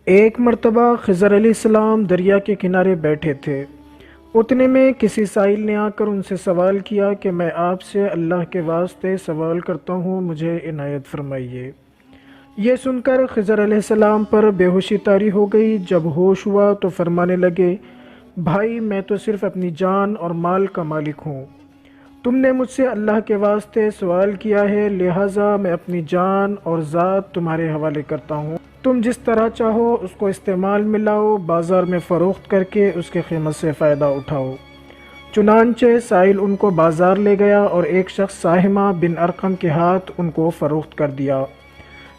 ایک مرتبہ خضر علیہ السلام دریا کے کنارے بیٹھے تھے۔ اتنے میں کسی سائل نے آ کر ان سے سوال کیا کہ میں آپ سے اللہ کے واسطے سوال کرتا ہوں، مجھے عنایت فرمائیے۔ یہ سن کر خضر علیہ السلام پر بے ہوشی طاری ہو گئی۔ جب ہوش ہوا تو فرمانے لگے، بھائی میں تو صرف اپنی جان اور مال کا مالک ہوں۔ تم نے مجھ سے اللہ کے واسطے سوال کیا ہے، لہٰذا میں اپنی جان اور ذات تمہارے حوالے کرتا ہوں۔ تم جس طرح چاہو اس کو استعمال میں لاؤ، بازار میں فروخت کر کے اس کی قیمت سے فائدہ اٹھاؤ۔ چنانچہ سائل ان کو بازار لے گیا اور ایک شخص ساہمہ بن ارقم کے ہاتھ ان کو فروخت کر دیا۔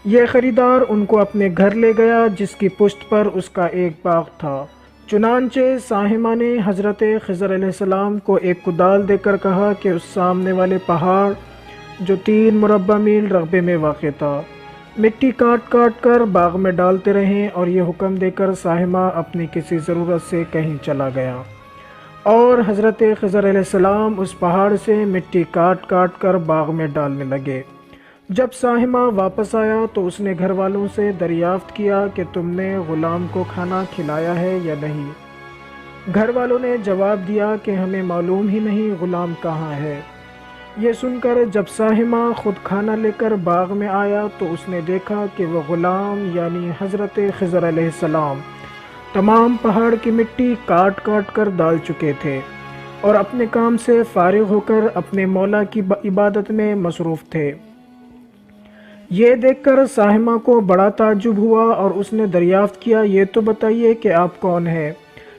یہ خریدار ان کو اپنے گھر لے گیا جس کی پشت پر اس کا ایک باغ تھا۔ چنانچہ ساہمہ نے حضرت خضر علیہ السلام کو ایک کدال دے کر کہا کہ اس سامنے والے پہاڑ جو 3 مربع میل رقبے میں واقع تھا، مٹی کاٹ کاٹ کر باغ میں ڈالتے رہیں، اور یہ حکم دے کر ساہمہ اپنی کسی ضرورت سے کہیں چلا گیا، اور حضرت خضر علیہ السلام اس پہاڑ سے مٹی کاٹ کاٹ کر باغ میں ڈالنے لگے۔ جب ساہمہ واپس آیا تو اس نے گھر والوں سے دریافت کیا کہ تم نے غلام کو کھانا کھلایا ہے یا نہیں؟ گھر والوں نے جواب دیا کہ ہمیں معلوم ہی نہیں غلام کہاں ہے۔ یہ سن کر جب ساہمہ خود کھانا لے کر باغ میں آیا تو اس نے دیکھا کہ وہ غلام یعنی حضرت خضر علیہ السلام تمام پہاڑ کی مٹی کاٹ کاٹ کر ڈال چکے تھے اور اپنے کام سے فارغ ہو کر اپنے مولا کی عبادت میں مصروف تھے۔ یہ دیکھ کر ساہمہ کو بڑا تعجب ہوا اور اس نے دریافت کیا، یہ تو بتائیے کہ آپ کون ہیں؟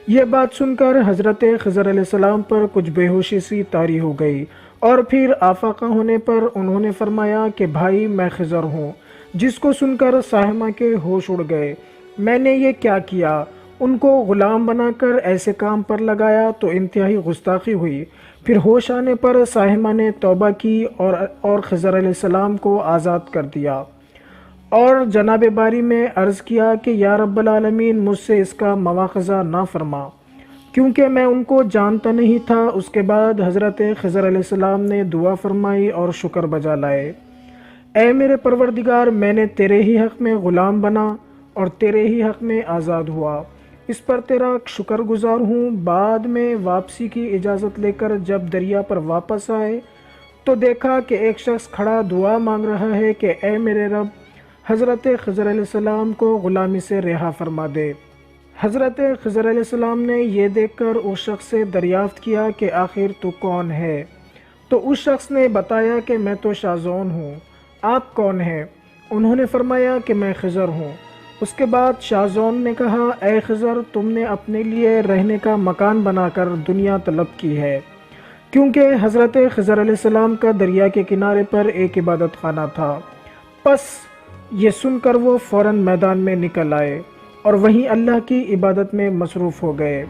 یہ بات سن کر حضرت خضر علیہ السلام پر کچھ بے ہوشی سی طاری ہو گئی، اور پھر آفاقہ ہونے پر انہوں نے فرمایا کہ بھائی میں خضر ہوں، جس کو سن کر ساہمہ کے ہوش اڑ گئے۔ میں نے یہ کیا کیا؟ ان کو غلام بنا کر ایسے کام پر لگایا تو انتہائی گستاخی ہوئی۔ پھر ہوش آنے پر ساہمہ نے توبہ کی اور خضر علیہ السلام کو آزاد کر دیا، اور جناب باری میں عرض کیا کہ یا رب العالمین مجھ سے اس کا مواخذہ نہ فرما، کیونکہ میں ان کو جانتا نہیں تھا۔ اس کے بعد حضرت خضر علیہ السلام نے دعا فرمائی اور شکر بجا لائے، اے میرے پروردگار، میں نے تیرے ہی حق میں غلام بنا اور تیرے ہی حق میں آزاد ہوا، اس پر تیرا شکر گزار ہوں۔ بعد میں واپسی کی اجازت لے کر جب دریا پر واپس آئے تو دیکھا کہ ایک شخص کھڑا دعا مانگ رہا ہے کہ اے میرے رب، حضرت خضر علیہ السلام کو غلامی سے رہا فرما دے۔ حضرت خضر علیہ السلام نے یہ دیکھ کر اس شخص سے دریافت کیا کہ آخر تو کون ہے؟ تو اس شخص نے بتایا کہ میں تو شازون ہوں، آپ کون ہیں؟ انہوں نے فرمایا کہ میں خضر ہوں۔ اس کے بعد شازون نے کہا، اے خضر، تم نے اپنے لیے رہنے کا مکان بنا کر دنیا طلب کی ہے، کیونکہ حضرت خضر علیہ السلام کا دریا کے کنارے پر ایک عبادت خانہ تھا۔ پس یہ سن کر وہ فوراً میدان میں نکل آئے اور وہیں اللہ کی عبادت میں مصروف ہو گئے۔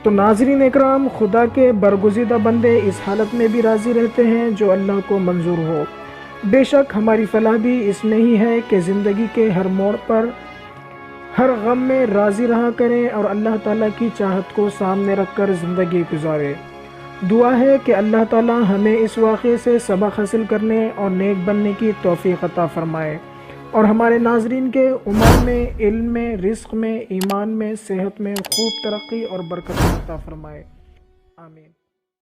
تو ناظرین اکرام، خدا کے برگزیدہ بندے اس حالت میں بھی راضی رہتے ہیں جو اللہ کو منظور ہو۔ بے شک ہماری فلاح بھی اس میں ہی ہے کہ زندگی کے ہر موڑ پر ہر غم میں راضی رہا کریں اور اللہ تعالیٰ کی چاہت کو سامنے رکھ کر زندگی گزاریں۔ دعا ہے کہ اللہ تعالیٰ ہمیں اس واقعے سے سبق حاصل کرنے اور نیک بننے کی توفیق عطا فرمائے، اور ہمارے ناظرین کے عمر میں، علم میں، رزق میں، ایمان میں، صحت میں خوب ترقی اور برکت عطا فرمائے۔ آمین۔